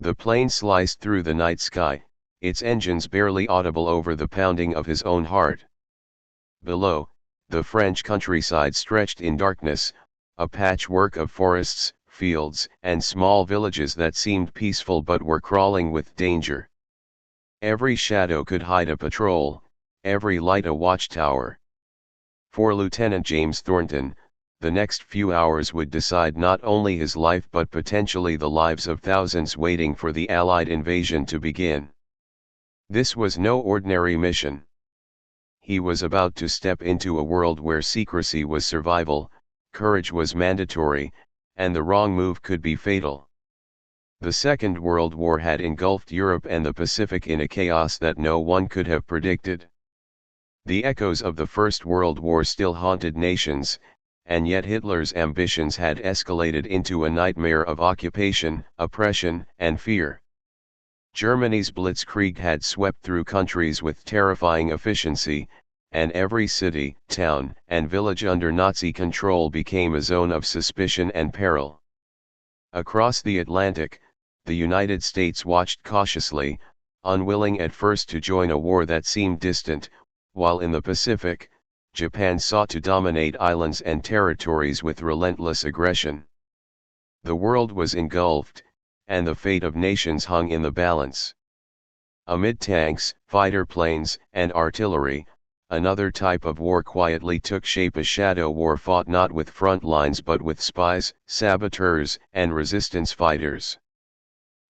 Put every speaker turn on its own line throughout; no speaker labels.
The plane sliced through the night sky, its engines barely audible over the pounding of his own heart. Below, the French countryside stretched in darkness, a patchwork of forests, fields, and small villages that seemed peaceful but were crawling with danger. Every shadow could hide a patrol, every light a watchtower. For Lieutenant James Thornton, the next few hours would decide not only his life but potentially the lives of thousands waiting for the Allied invasion to begin. This was no ordinary mission. He was about to step into a world where secrecy was survival, courage was mandatory, and the wrong move could be fatal. The Second World War had engulfed Europe and the Pacific in a chaos that no one could have predicted. The echoes of the First World War still haunted nations, and yet Hitler's ambitions had escalated into a nightmare of occupation, oppression, and fear. Germany's blitzkrieg had swept through countries with terrifying efficiency, and every city, town, and village under Nazi control became a zone of suspicion and peril. Across the Atlantic, the United States watched cautiously, unwilling at first to join a war that seemed distant, while in the Pacific, Japan sought to dominate islands and territories with relentless aggression. The world was engulfed, and the fate of nations hung in the balance. Amid tanks, fighter planes, and artillery, another type of war quietly took shape, a shadow war fought not with front lines but with spies, saboteurs, and resistance fighters.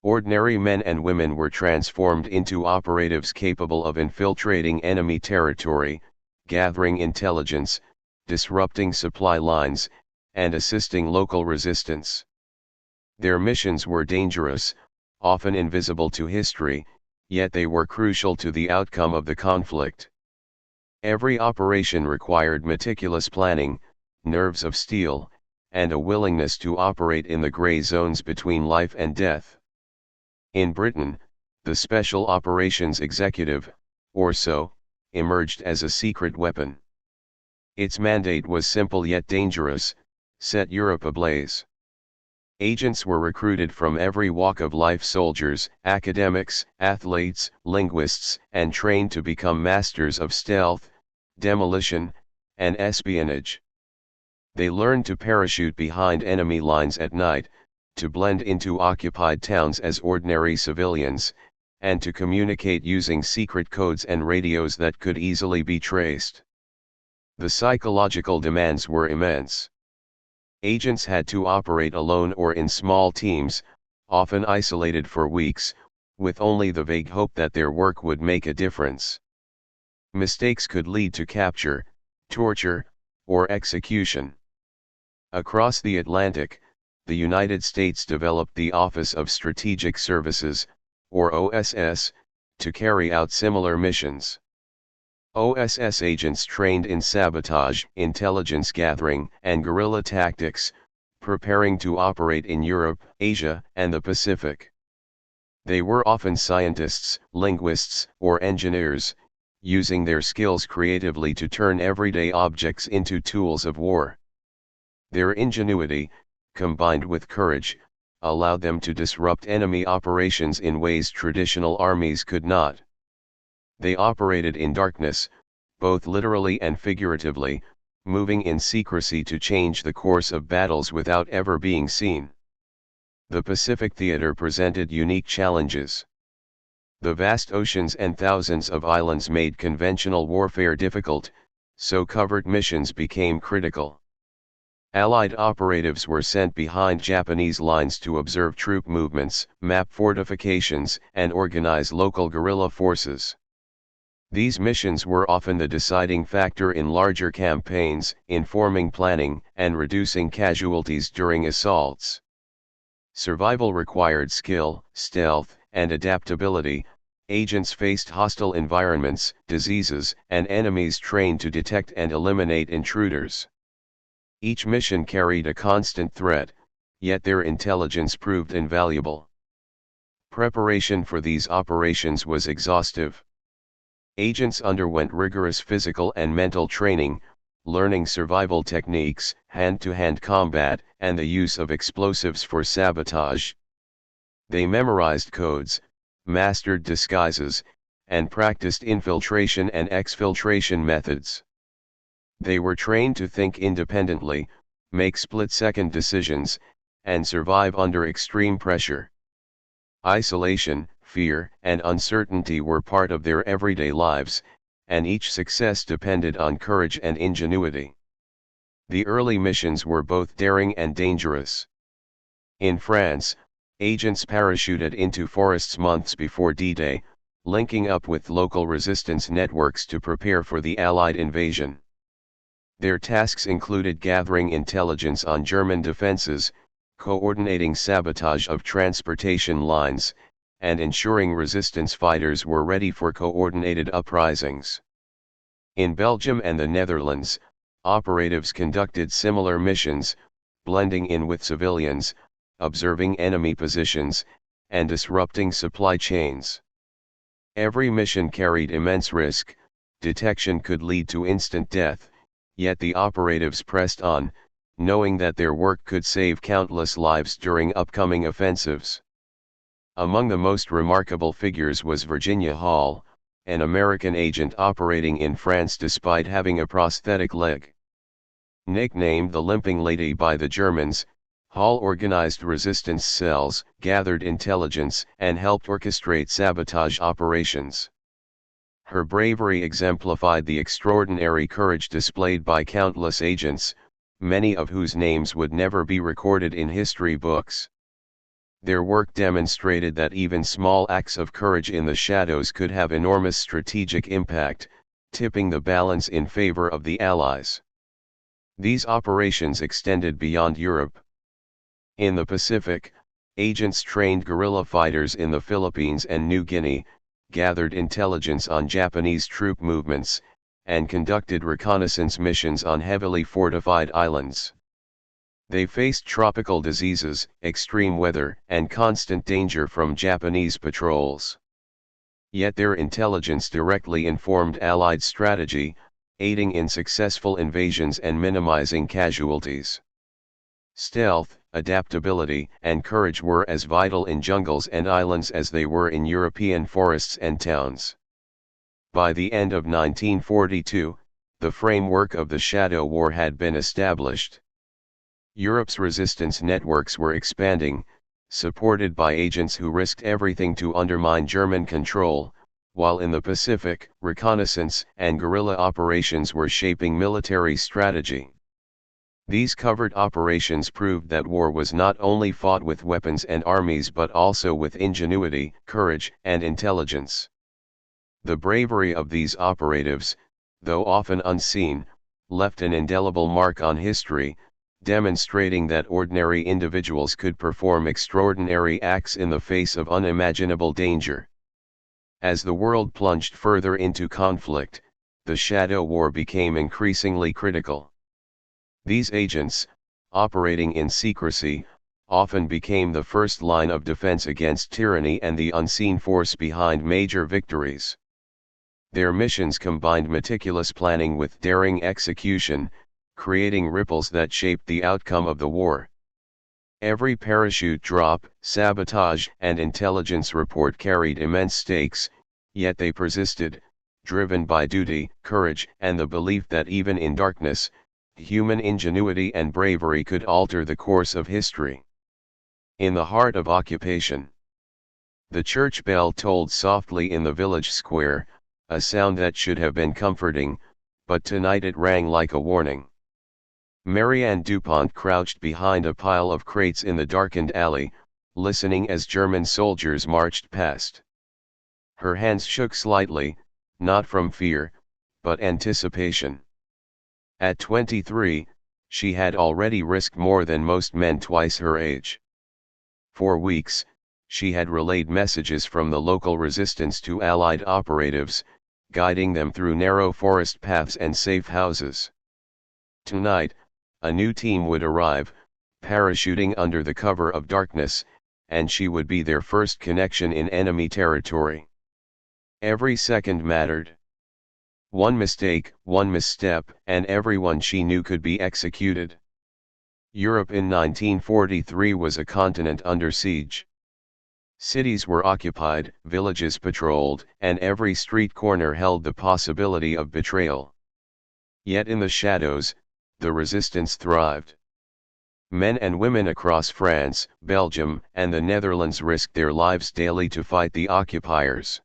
Ordinary men and women were transformed into operatives capable of infiltrating enemy territory, gathering intelligence, disrupting supply lines, and assisting local resistance. Their missions were dangerous, often invisible to history, yet they were crucial to the outcome of the conflict. Every operation required meticulous planning, nerves of steel, and a willingness to operate in the gray zones between life and death. In Britain, the Special Operations Executive, or SO, emerged as a secret weapon. Its mandate was simple yet dangerous: set Europe ablaze. Agents were recruited from every walk of life: soldiers, academics, athletes, linguists, and trained to become masters of stealth, demolition, and espionage. They learned to parachute behind enemy lines at night, to blend into occupied towns as ordinary civilians, and to communicate using secret codes and radios that could easily be traced. The psychological demands were immense. Agents had to operate alone or in small teams, often isolated for weeks, with only the vague hope that their work would make a difference. Mistakes could lead to capture, torture, or execution. Across the Atlantic, the United States developed the Office of Strategic Services, or OSS, to carry out similar missions. OSS agents trained in sabotage, intelligence gathering, and guerrilla tactics, preparing to operate in Europe, Asia, and the Pacific. They were often scientists, linguists, or engineers, using their skills creatively to turn everyday objects into tools of war. Their ingenuity, combined with courage, allowed them to disrupt enemy operations in ways traditional armies could not. They operated in darkness, both literally and figuratively, moving in secrecy to change the course of battles without ever being seen. The Pacific theater presented unique challenges. The vast oceans and thousands of islands made conventional warfare difficult, so covert missions became critical. Allied operatives were sent behind Japanese lines to observe troop movements, map fortifications, and organize local guerrilla forces. These missions were often the deciding factor in larger campaigns, informing planning, and reducing casualties during assaults. Survival required skill, stealth, and adaptability. Agents faced hostile environments, diseases, and enemies trained to detect and eliminate intruders. Each mission carried a constant threat, yet their intelligence proved invaluable. Preparation for these operations was exhaustive. Agents underwent rigorous physical and mental training, learning survival techniques, hand-to-hand combat, and the use of explosives for sabotage. They memorized codes, mastered disguises, and practiced infiltration and exfiltration methods. They were trained to think independently, make split-second decisions, and survive under extreme pressure. Isolation, fear, and uncertainty were part of their everyday lives, and each success depended on courage and ingenuity. The early missions were both daring and dangerous. In France, agents parachuted into forests months before D-Day, linking up with local resistance networks to prepare for the Allied invasion. Their tasks included gathering intelligence on German defenses, coordinating sabotage of transportation lines, and ensuring resistance fighters were ready for coordinated uprisings. In Belgium and the Netherlands, operatives conducted similar missions, blending in with civilians, observing enemy positions, and disrupting supply chains. Every mission carried immense risk. Detection could lead to instant death, yet the operatives pressed on, knowing that their work could save countless lives during upcoming offensives. Among the most remarkable figures was Virginia Hall, an American agent operating in France despite having a prosthetic leg. Nicknamed the Limping Lady by the Germans, Hall organized resistance cells, gathered intelligence, and helped orchestrate sabotage operations. Her bravery exemplified the extraordinary courage displayed by countless agents, many of whose names would never be recorded in history books. Their work demonstrated that even small acts of courage in the shadows could have enormous strategic impact, tipping the balance in favor of the Allies. These operations extended beyond Europe. In the Pacific, agents trained guerrilla fighters in the Philippines and New Guinea, gathered intelligence on Japanese troop movements, and conducted reconnaissance missions on heavily fortified islands. They faced tropical diseases, extreme weather, and constant danger from Japanese patrols. Yet their intelligence directly informed Allied strategy, aiding in successful invasions and minimizing casualties. Stealth, adaptability, and courage were as vital in jungles and islands as they were in European forests and towns. By the end of 1942, the framework of the Shadow War had been established. Europe's resistance networks were expanding, supported by agents who risked everything to undermine German control, while in the Pacific, reconnaissance and guerrilla operations were shaping military strategy. These covert operations proved that war was not only fought with weapons and armies but also with ingenuity, courage, and intelligence. The bravery of these operatives, though often unseen, left an indelible mark on history, demonstrating that ordinary individuals could perform extraordinary acts in the face of unimaginable danger. As the world plunged further into conflict, the Shadow War became increasingly critical. These agents, operating in secrecy, often became the first line of defense against tyranny and the unseen force behind major victories. Their missions combined meticulous planning with daring execution, creating ripples that shaped the outcome of the war. Every parachute drop, sabotage, and intelligence report carried immense stakes, yet they persisted, driven by duty, courage, and the belief that even in darkness, human ingenuity and bravery could alter the course of history. In the heart of occupation, the church bell tolled softly in the village square, a sound that should have been comforting, but tonight it rang like a warning. Marianne Dupont crouched behind a pile of crates in the darkened alley, listening as German soldiers marched past. Her hands shook slightly, not from fear, but anticipation. At 23, she had already risked more than most men twice her age. For weeks, she had relayed messages from the local resistance to Allied operatives, guiding them through narrow forest paths and safe houses. Tonight, a new team would arrive, parachuting under the cover of darkness, and she would be their first connection in enemy territory. Every second mattered. One mistake, one misstep, and everyone she knew could be executed. Europe in 1943 was a continent under siege. Cities were occupied, villages patrolled, and every street corner held the possibility of betrayal. Yet in the shadows, the resistance thrived. Men and women across France, Belgium, and the Netherlands risked their lives daily to fight the occupiers.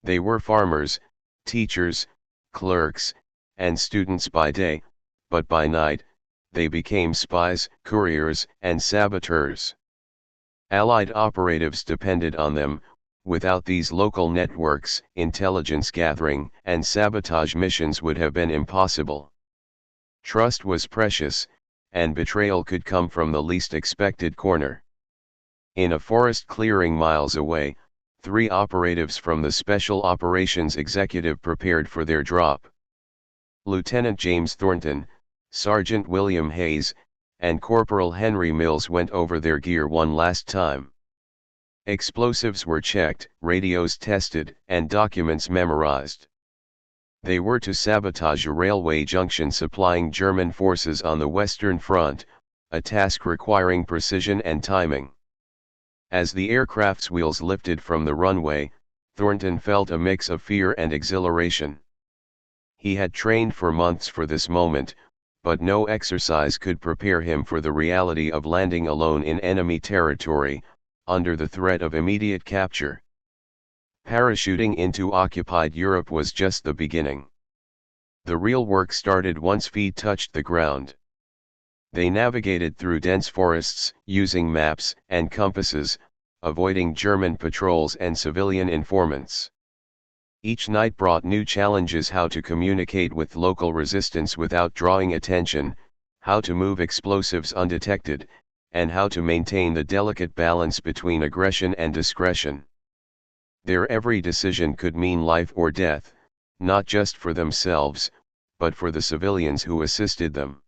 They were farmers, teachers, clerks, and students by day, but by night, they became spies, couriers, and saboteurs. Allied operatives depended on them. Without these local networks, intelligence gathering and sabotage missions would have been impossible. Trust was precious, and betrayal could come from the least expected corner. In a forest clearing miles away, 3 operatives from the Special Operations Executive prepared for their drop. Lieutenant James Thornton, Sergeant William Hayes, and Corporal Henry Mills went over their gear one last time. Explosives were checked, radios tested, and documents memorized. They were to sabotage a railway junction supplying German forces on the Western Front, a task requiring precision and timing. As the aircraft's wheels lifted from the runway, Thornton felt a mix of fear and exhilaration. He had trained for months for this moment, but no exercise could prepare him for the reality of landing alone in enemy territory, under the threat of immediate capture. Parachuting into occupied Europe was just the beginning. The real work started once feet touched the ground. They navigated through dense forests, using maps and compasses, avoiding German patrols and civilian informants. Each night brought new challenges: how to communicate with local resistance without drawing attention, how to move explosives undetected, and how to maintain the delicate balance between aggression and discretion. Their every decision could mean life or death, not just for themselves, but for the civilians who assisted them.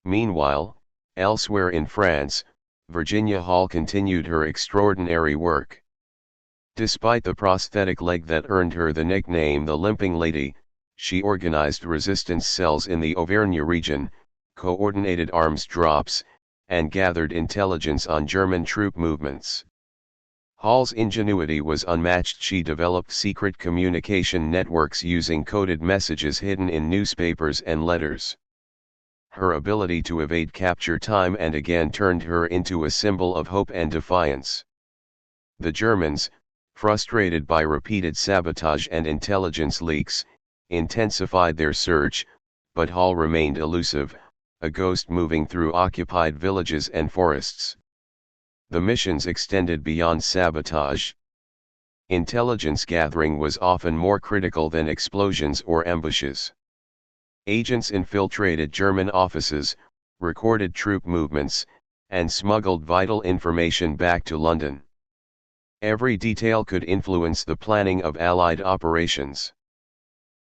Meanwhile, elsewhere in France, Virginia Hall continued her extraordinary work. Despite the prosthetic leg that earned her the nickname the Limping Lady, she organized resistance cells in the Auvergne region, coordinated arms drops, and gathered intelligence on German troop movements. Hall's ingenuity was unmatched. She developed secret communication networks using coded messages hidden in newspapers and letters. Her ability to evade capture time and again turned her into a symbol of hope and defiance. The Germans, frustrated by repeated sabotage and intelligence leaks, intensified their search, but Hall remained elusive, a ghost moving through occupied villages and forests. The missions extended beyond sabotage. Intelligence gathering was often more critical than explosions or ambushes. Agents infiltrated German offices, recorded troop movements, and smuggled vital information back to London. Every detail could influence the planning of Allied operations.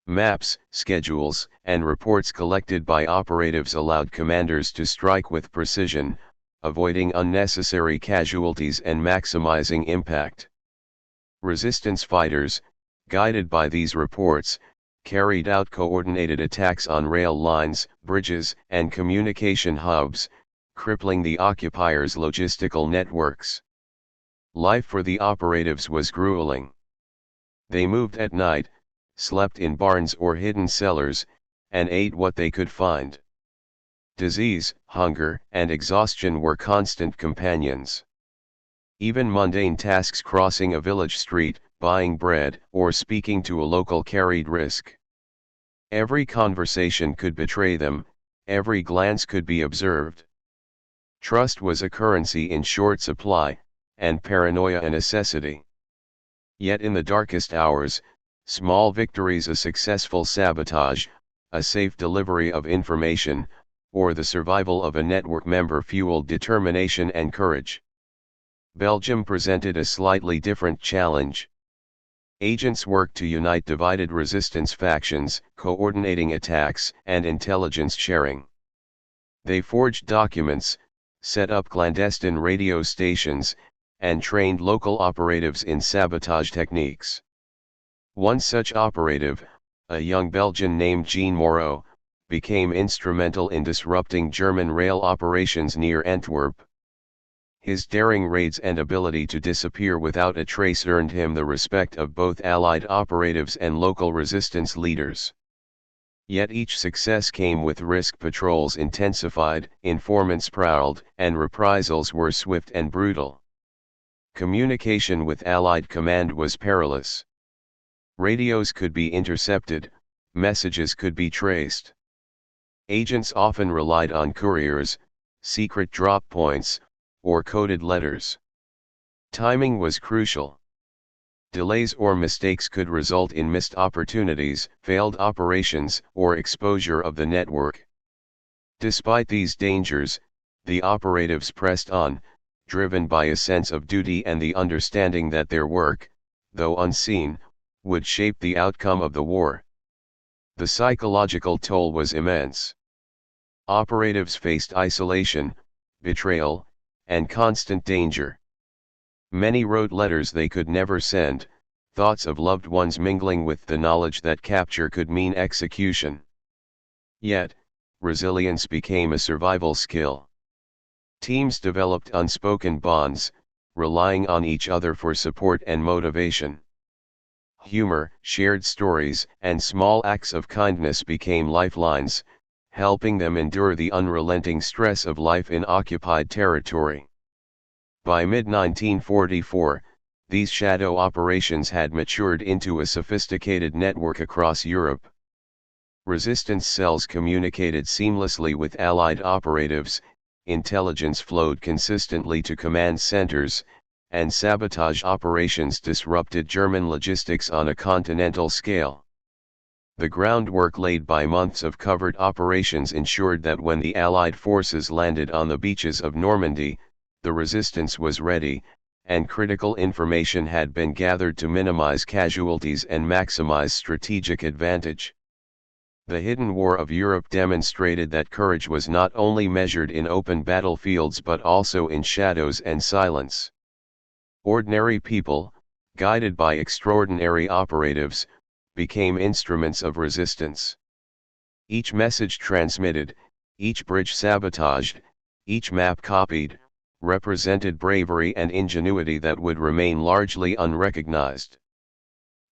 Maps, schedules, and reports collected by operatives allowed commanders to strike with precision, avoiding unnecessary casualties and maximizing impact. Resistance fighters, guided by these reports, carried out coordinated attacks on rail lines, bridges, and communication hubs, crippling the occupiers' logistical networks. Life for the operatives was grueling. They moved at night, slept in barns or hidden cellars, and ate what they could find. Disease, hunger, and exhaustion were constant companions. Even mundane tasks, crossing a village street, buying bread, or speaking to a local, carried risk. Every conversation could betray them, every glance could be observed. Trust was a currency in short supply, and paranoia a necessity. Yet in the darkest hours, small victories, a successful sabotage, a safe delivery of information, or the survival of a network member fueled determination and courage. Belgium presented a slightly different challenge. Agents worked to unite divided resistance factions, coordinating attacks and intelligence sharing. They forged documents, set up clandestine radio stations, and trained local operatives in sabotage techniques. One such operative, a young Belgian named Jean Moreau, became instrumental in disrupting German rail operations near Antwerp. His daring raids and ability to disappear without a trace earned him the respect of both Allied operatives and local resistance leaders. Yet each success came with risk. Patrols intensified, informants prowled, and reprisals were swift and brutal. Communication with Allied command was perilous. Radios could be intercepted, messages could be traced. Agents often relied on couriers, secret drop points, or coded letters. Timing was crucial. Delays or mistakes could result in missed opportunities, failed operations, or exposure of the network. Despite these dangers, the operatives pressed on, driven by a sense of duty and the understanding that their work, though unseen, would shape the outcome of the war. The psychological toll was immense. Operatives faced isolation, betrayal, and constant danger. Many wrote letters they could never send, thoughts of loved ones mingling with the knowledge that capture could mean execution. Yet, resilience became a survival skill. Teams developed unspoken bonds, relying on each other for support and motivation. Humor, shared stories, and small acts of kindness became lifelines, helping them endure the unrelenting stress of life in occupied territory. By mid-1944, these shadow operations had matured into a sophisticated network across Europe. Resistance cells communicated seamlessly with Allied operatives, intelligence flowed consistently to command centers, and sabotage operations disrupted German logistics on a continental scale. The groundwork laid by months of covert operations ensured that when the Allied forces landed on the beaches of Normandy, the resistance was ready, and critical information had been gathered to minimize casualties and maximize strategic advantage. The hidden war of Europe demonstrated that courage was not only measured in open battlefields but also in shadows and silence. Ordinary people, guided by extraordinary operatives, became instruments of resistance. Each message transmitted, each bridge sabotaged, each map copied, represented bravery and ingenuity that would remain largely unrecognized.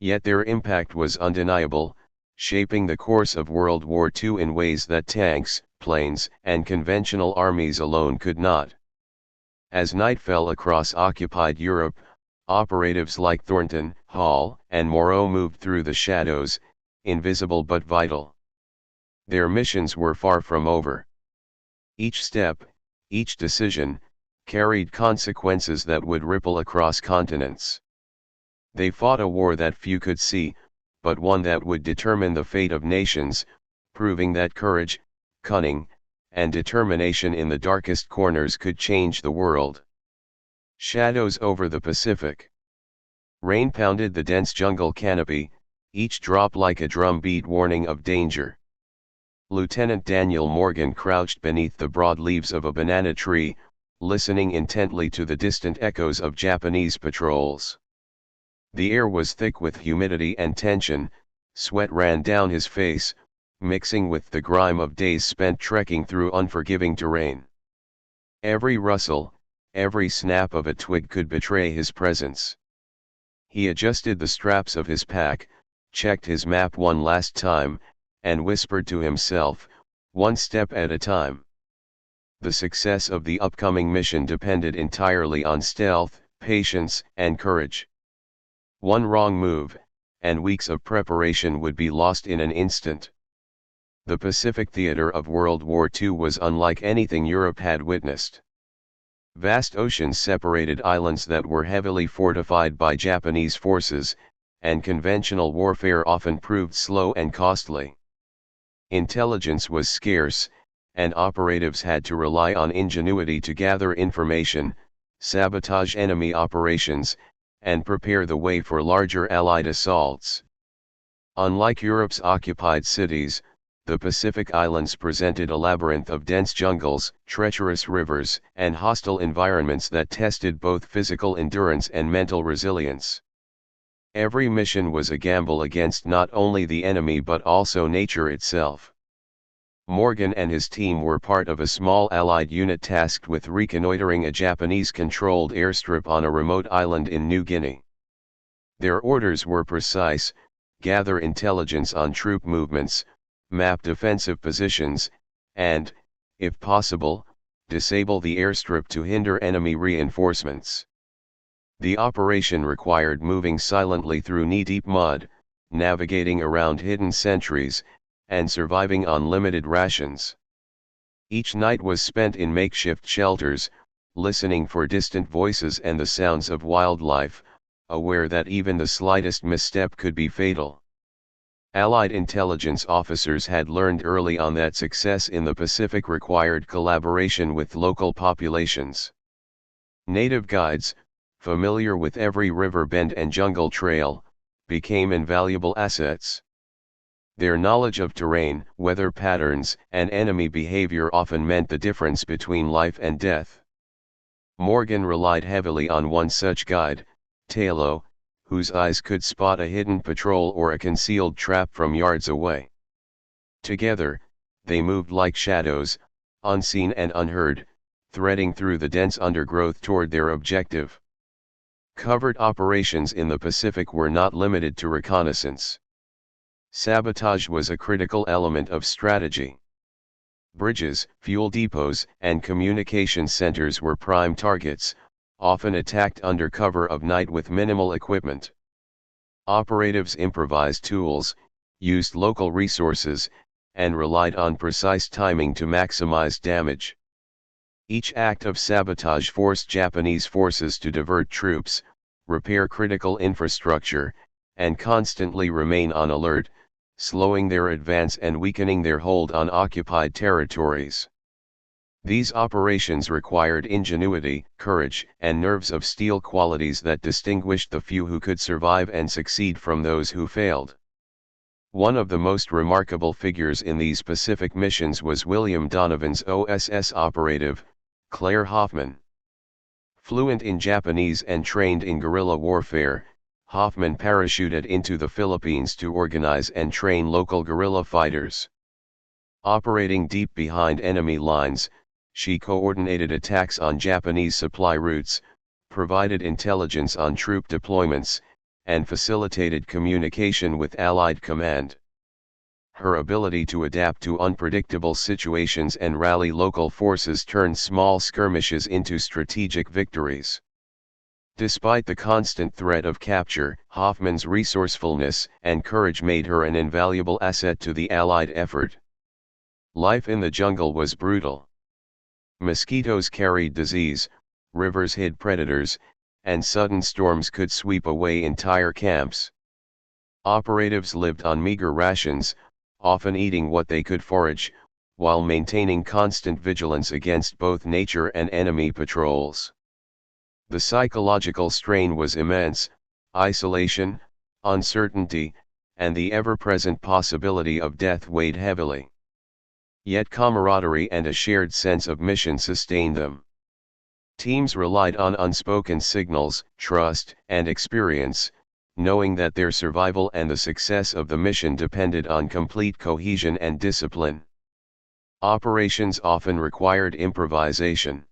Yet their impact was undeniable, shaping the course of World War II in ways that tanks, planes, and conventional armies alone could not. As night fell across occupied Europe, operatives like Thornton, Hall, and Moreau moved through the shadows, invisible but vital. Their missions were far from over. Each step, each decision, carried consequences that would ripple across continents. They fought a war that few could see, but one that would determine the fate of nations, proving that courage, cunning, and determination in the darkest corners could change the world. Shadows over the Pacific. Rain pounded the dense jungle canopy, each drop like a drumbeat warning of danger. Lieutenant Daniel Morgan crouched beneath the broad leaves of a banana tree, listening intently to the distant echoes of Japanese patrols. The air was thick with humidity and tension, sweat ran down his face, mixing with the grime of days spent trekking through unforgiving terrain. Every rustle, every snap of a twig could betray his presence. He adjusted the straps of his pack, checked his map one last time, and whispered to himself, one step at a time. The success of the upcoming mission depended entirely on stealth, patience, and courage. One wrong move, and weeks of preparation would be lost in an instant. The Pacific theater of World War II was unlike anything Europe had witnessed. Vast oceans separated islands that were heavily fortified by Japanese forces, and conventional warfare often proved slow and costly. Intelligence was scarce, and operatives had to rely on ingenuity to gather information, sabotage enemy operations, and prepare the way for larger Allied assaults. Unlike Europe's occupied cities, the Pacific Islands presented a labyrinth of dense jungles, treacherous rivers, and hostile environments that tested both physical endurance and mental resilience. Every mission was a gamble against not only the enemy but also nature itself. Morgan and his team were part of a small Allied unit tasked with reconnoitering a Japanese-controlled airstrip on a remote island in New Guinea. Their orders were precise: gather intelligence on troop movements, map defensive positions, and, if possible, disable the airstrip to hinder enemy reinforcements. The operation required moving silently through knee-deep mud, navigating around hidden sentries, and surviving on limited rations. Each night was spent in makeshift shelters, listening for distant voices and the sounds of wildlife, aware that even the slightest misstep could be fatal. Allied intelligence officers had learned early on that success in the Pacific required collaboration with local populations. Native guides, familiar with every river bend and jungle trail, became invaluable assets. Their knowledge of terrain, weather patterns, and enemy behavior often meant the difference between life and death. Morgan relied heavily on one such guide, Talo, whose eyes could spot a hidden patrol or a concealed trap from yards away. Together, they moved like shadows, unseen and unheard, threading through the dense undergrowth toward their objective. Covert operations in the Pacific were not limited to reconnaissance. Sabotage was a critical element of strategy. Bridges, fuel depots, and communication centers were prime targets, often attacked under cover of night with minimal equipment. Operatives improvised tools, used local resources, and relied on precise timing to maximize damage. Each act of sabotage forced Japanese forces to divert troops, repair critical infrastructure, and constantly remain on alert, slowing their advance and weakening their hold on occupied territories. These operations required ingenuity, courage, and nerves of steel, qualities that distinguished the few who could survive and succeed from those who failed. One of the most remarkable figures in these Pacific missions was William Donovan's OSS operative, Claire Hoffman. Fluent in Japanese and trained in guerrilla warfare, Hoffman parachuted into the Philippines to organize and train local guerrilla fighters. Operating deep behind enemy lines, she coordinated attacks on Japanese supply routes, provided intelligence on troop deployments, and facilitated communication with Allied command. Her ability to adapt to unpredictable situations and rally local forces turned small skirmishes into strategic victories. Despite the constant threat of capture, Hoffman's resourcefulness and courage made her an invaluable asset to the Allied effort. Life in the jungle was brutal. Mosquitoes carried disease, rivers hid predators, and sudden storms could sweep away entire camps. Operatives lived on meager rations, often eating what they could forage, while maintaining constant vigilance against both nature and enemy patrols. The psychological strain was immense: isolation, uncertainty, and the ever-present possibility of death weighed heavily. Yet camaraderie and a shared sense of mission sustained them. Teams relied on unspoken signals, trust, and experience, knowing that their survival and the success of the mission depended on complete cohesion and discipline. Operations often required improvisation.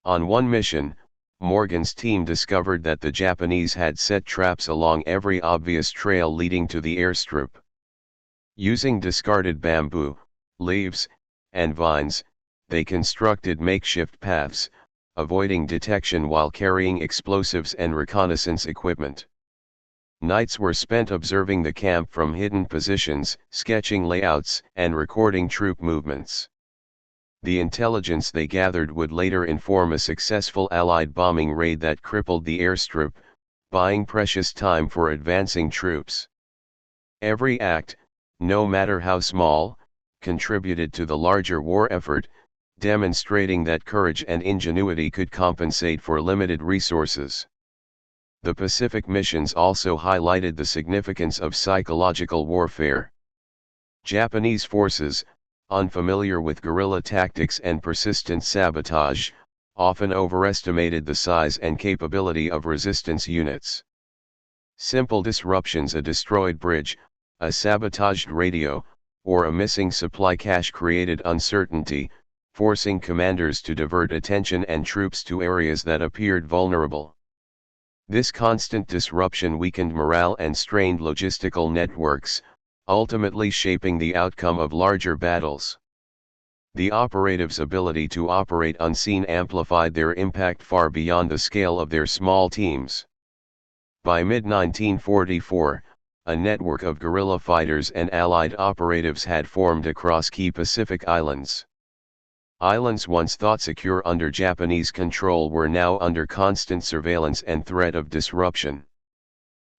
On one mission, Morgan's team discovered that the Japanese had set traps along every obvious trail leading to the airstrip. Using discarded bamboo, leaves, and vines, they constructed makeshift paths, avoiding detection while carrying explosives and reconnaissance equipment. Nights were spent observing the camp from hidden positions, sketching layouts, and recording troop movements. The intelligence they gathered would later inform a successful Allied bombing raid that crippled the airstrip, buying precious time for advancing troops. Every act, no matter how small, contributed to the larger war effort, demonstrating that courage and ingenuity could compensate for limited resources. The Pacific missions also highlighted the significance of psychological warfare. Japanese forces, unfamiliar with guerrilla tactics and persistent sabotage, often overestimated the size and capability of resistance units. Simple disruptions: a destroyed bridge, a sabotaged radio, or a missing supply cache created uncertainty, forcing commanders to divert attention and troops to areas that appeared vulnerable. This constant disruption weakened morale and strained logistical networks, ultimately shaping the outcome of larger battles. The operatives' ability to operate unseen amplified their impact far beyond the scale of their small teams. By mid-1944, a network of guerrilla fighters and Allied operatives had formed across key Pacific islands. Islands once thought secure under Japanese control were now under constant surveillance and threat of disruption.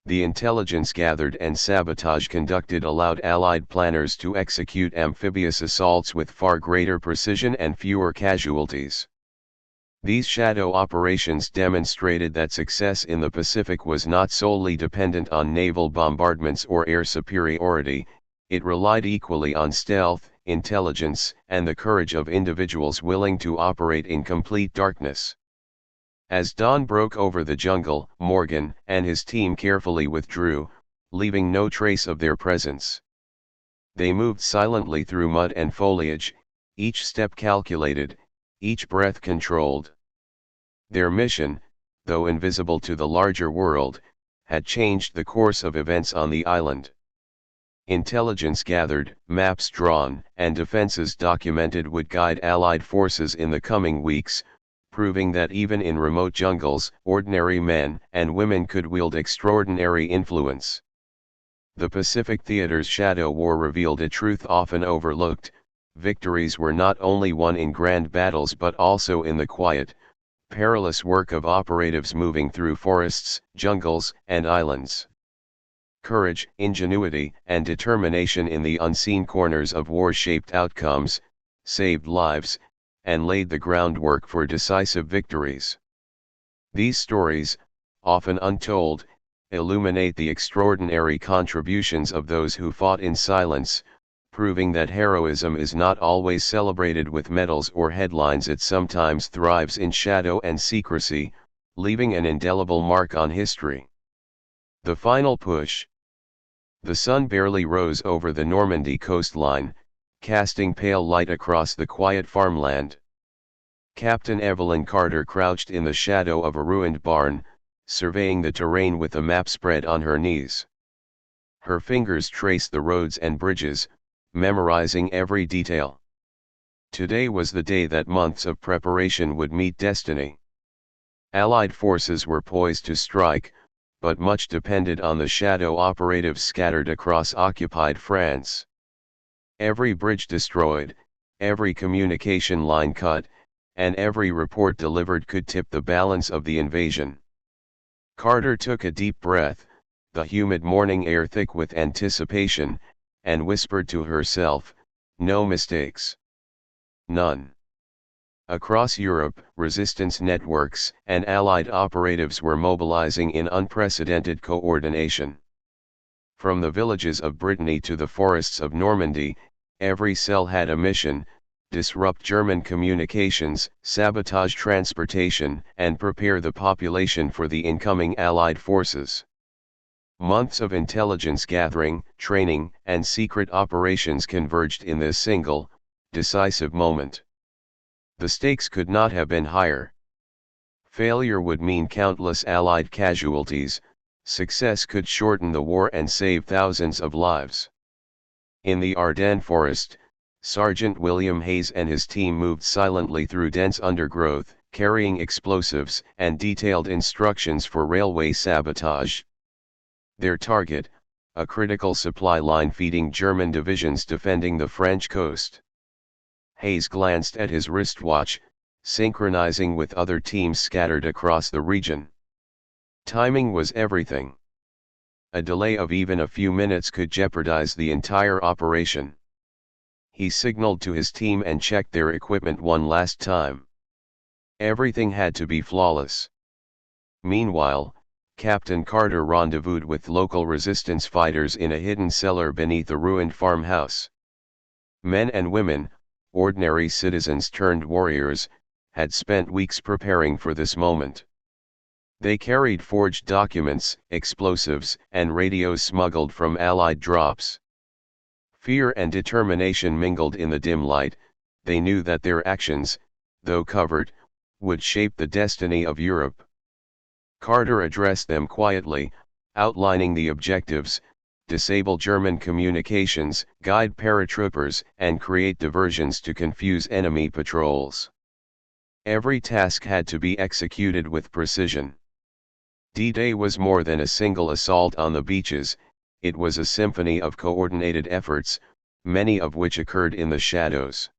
The intelligence gathered and sabotage conducted allowed Allied planners to execute amphibious assaults with far greater precision and fewer casualties. These shadow operations demonstrated that success in the Pacific was not solely dependent on naval bombardments or air superiority, it relied equally on stealth, intelligence, and the courage of individuals willing to operate in complete darkness. As dawn broke over the jungle, Morgan and his team carefully withdrew, leaving no trace of their presence. They moved silently through mud and foliage, each step calculated, each breath controlled. Their mission, though invisible to the larger world, had changed the course of events on the island. Intelligence gathered, maps drawn, and defenses documented would guide Allied forces in the coming weeks, proving that even in remote jungles, ordinary men and women could wield extraordinary influence. The Pacific Theater's Shadow War revealed a truth often overlooked: victories were not only won in grand battles but also in the quiet, perilous work of operatives moving through forests, jungles, and islands. Courage, ingenuity, and determination in the unseen corners of war shaped outcomes, saved lives, and laid the groundwork for decisive victories. These stories, often untold, illuminate the extraordinary contributions of those who fought in silence, proving that heroism is not always celebrated with medals or headlines. It sometimes thrives in shadow and secrecy, leaving an indelible mark on history. The final push. The sun barely rose over the Normandy coastline, casting pale light across the quiet farmland. Captain Evelyn Carter crouched in the shadow of a ruined barn, surveying the terrain with a map spread on her knees. Her fingers traced the roads and bridges, memorizing every detail. Today was the day that months of preparation would meet destiny. Allied forces were poised to strike, but much depended on the shadow operatives scattered across occupied France. Every bridge destroyed, every communication line cut, and every report delivered could tip the balance of the invasion. Carter took a deep breath, the humid morning air thick with anticipation, and whispered to herself, "No mistakes. None." Across Europe, resistance networks and Allied operatives were mobilizing in unprecedented coordination. From the villages of Brittany to the forests of Normandy, every cell had a mission: disrupt German communications, sabotage transportation, and prepare the population for the incoming Allied forces. Months of intelligence gathering, training, and secret operations converged in this single, decisive moment. The stakes could not have been higher. Failure would mean countless Allied casualties, success could shorten the war and save thousands of lives. In the Ardennes forest, Sergeant William Hayes and his team moved silently through dense undergrowth, carrying explosives and detailed instructions for railway sabotage. Their target, a critical supply line feeding German divisions defending the French coast. Hayes glanced at his wristwatch, synchronizing with other teams scattered across the region. Timing was everything. A delay of even a few minutes could jeopardize the entire operation. He signaled to his team and checked their equipment one last time. Everything had to be flawless. Meanwhile, Captain Carter rendezvoused with local resistance fighters in a hidden cellar beneath a ruined farmhouse. Men and women, ordinary citizens turned warriors, had spent weeks preparing for this moment. They carried forged documents, explosives, and radios smuggled from Allied drops. Fear and determination mingled in the dim light. They knew that their actions, though covert, would shape the destiny of Europe. Carter addressed them quietly, outlining the objectives: disable German communications, guide paratroopers, and create diversions to confuse enemy patrols. Every task had to be executed with precision. D-Day was more than a single assault on the beaches, it was a symphony of coordinated efforts, many of which occurred in the shadows.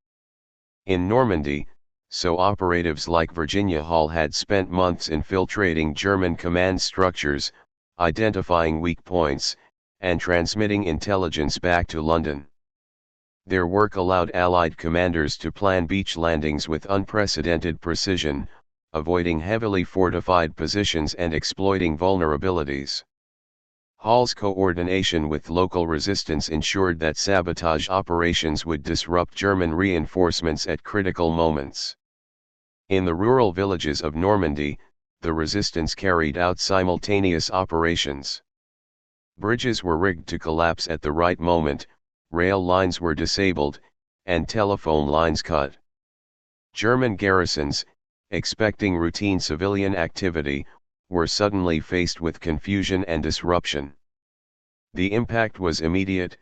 In Normandy, so operatives like Virginia Hall had spent months infiltrating German command structures, identifying weak points, and transmitting intelligence back to London. Their work allowed Allied commanders to plan beach landings with unprecedented precision, avoiding heavily fortified positions and exploiting vulnerabilities. Hall's coordination with local resistance ensured that sabotage operations would disrupt German reinforcements at critical moments. In the rural villages of Normandy, the resistance carried out simultaneous operations. Bridges were rigged to collapse at the right moment, rail lines were disabled, and telephone lines cut. German garrisons, expecting routine civilian activity, were suddenly faced with confusion and disruption. The impact was immediate: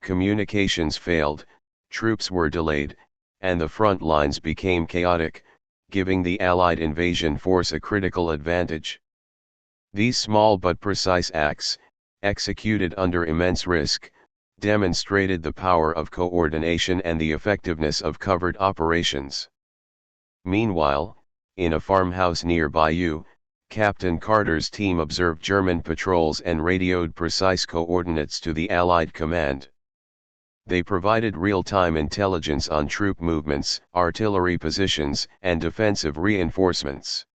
communications failed, troops were delayed, and the front lines became chaotic, giving the Allied invasion force a critical advantage. These small but precise acts, executed under immense risk, demonstrated the power of coordination and the effectiveness of covert operations. Meanwhile, in a farmhouse near Bayeux, Captain Carter's team observed German patrols and radioed precise coordinates to the Allied command. They provided real-time intelligence on troop movements, artillery positions, and defensive reinforcements.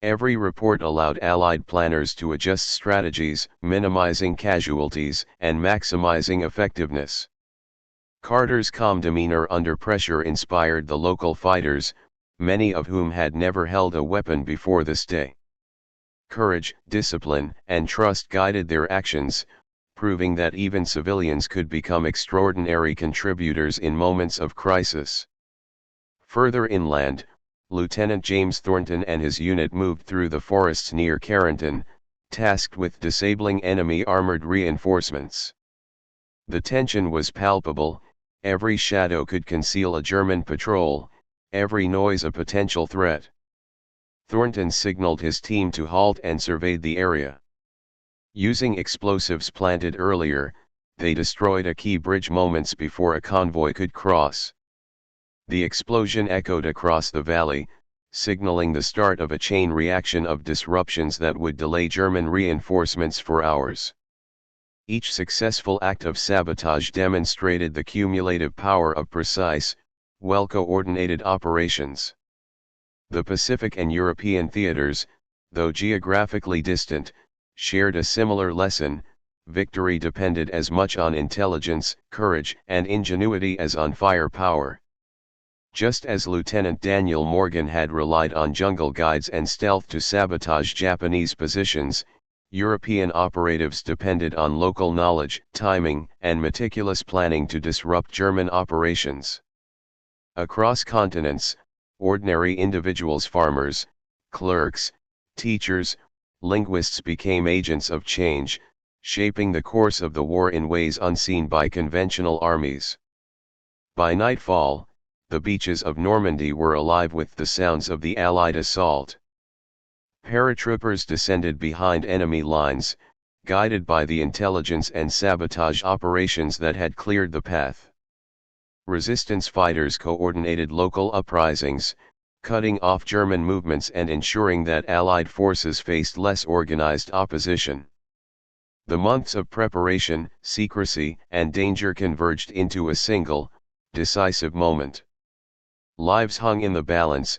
Every report allowed Allied planners to adjust strategies, minimizing casualties and maximizing effectiveness. Carter's calm demeanor under pressure inspired the local fighters, many of whom had never held a weapon before this day. Courage, discipline, and trust guided their actions, proving that even civilians could become extraordinary contributors in moments of crisis. Further inland, Lieutenant James Thornton and his unit moved through the forests near Carrington, tasked with disabling enemy armored reinforcements. The tension was palpable: every shadow could conceal a German patrol, every noise a potential threat. Thornton signaled his team to halt and surveyed the area. Using explosives planted earlier, they destroyed a key bridge moments before a convoy could cross. The explosion echoed across the valley, signaling the start of a chain reaction of disruptions that would delay German reinforcements for hours. Each successful act of sabotage demonstrated the cumulative power of precise, well-coordinated operations. The Pacific and European theaters, though geographically distant, shared a similar lesson: victory depended as much on intelligence, courage, and ingenuity as on firepower. Just as Lieutenant Daniel Morgan had relied on jungle guides and stealth to sabotage Japanese positions, European operatives depended on local knowledge, timing, and meticulous planning to disrupt German operations. Across continents, ordinary individuals, farmers, clerks, teachers, linguists became agents of change, shaping the course of the war in ways unseen by conventional armies. By nightfall, the beaches of Normandy were alive with the sounds of the Allied assault. Paratroopers descended behind enemy lines, guided by the intelligence and sabotage operations that had cleared the path. Resistance fighters coordinated local uprisings, cutting off German movements and ensuring that Allied forces faced less organized opposition. The months of preparation, secrecy, and danger converged into a single, decisive moment. Lives hung in the balance,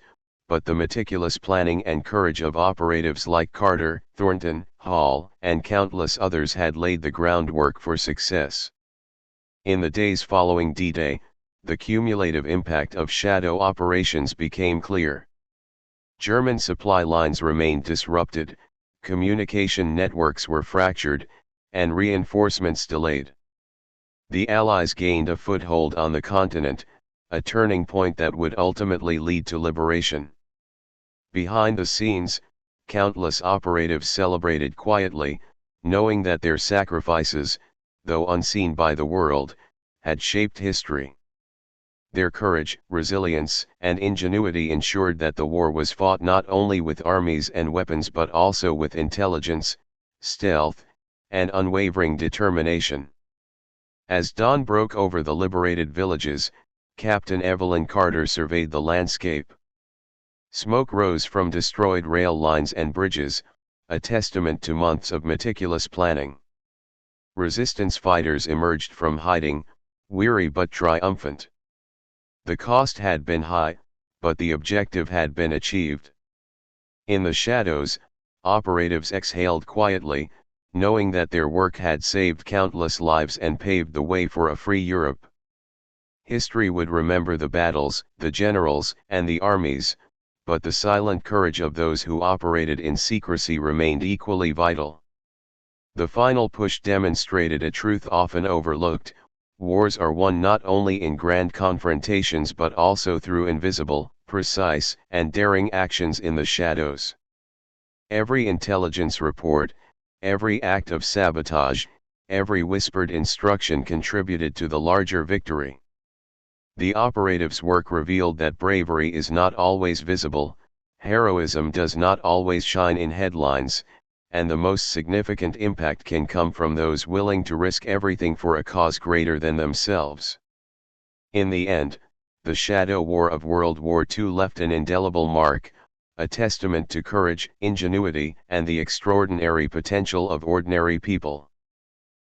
but the meticulous planning and courage of operatives like Carter, Thornton, Hall, and countless others had laid the groundwork for success. In the days following D-Day, the cumulative impact of shadow operations became clear. German supply lines remained disrupted, communication networks were fractured, and reinforcements delayed. The Allies gained a foothold on the continent, a turning point that would ultimately lead to liberation. Behind the scenes, countless operatives celebrated quietly, knowing that their sacrifices, though unseen by the world, had shaped history. Their courage, resilience, and ingenuity ensured that the war was fought not only with armies and weapons but also with intelligence, stealth, and unwavering determination. As dawn broke over the liberated villages, Captain Evelyn Carter surveyed the landscape. Smoke rose from destroyed rail lines and bridges, a testament to months of meticulous planning. Resistance fighters emerged from hiding, weary but triumphant. The cost had been high, but the objective had been achieved. In the shadows, operatives exhaled quietly, knowing that their work had saved countless lives and paved the way for a free Europe. History would remember the battles, the generals, and the armies, but the silent courage of those who operated in secrecy remained equally vital. The final push demonstrated a truth often overlooked: wars are won not only in grand confrontations but also through invisible, precise, and daring actions in the shadows. Every intelligence report, every act of sabotage, every whispered instruction contributed to the larger victory. The operatives' work revealed that bravery is not always visible, heroism does not always shine in headlines, and the most significant impact can come from those willing to risk everything for a cause greater than themselves. In the end, the Shadow War of World War II left an indelible mark, a testament to courage, ingenuity, and the extraordinary potential of ordinary people.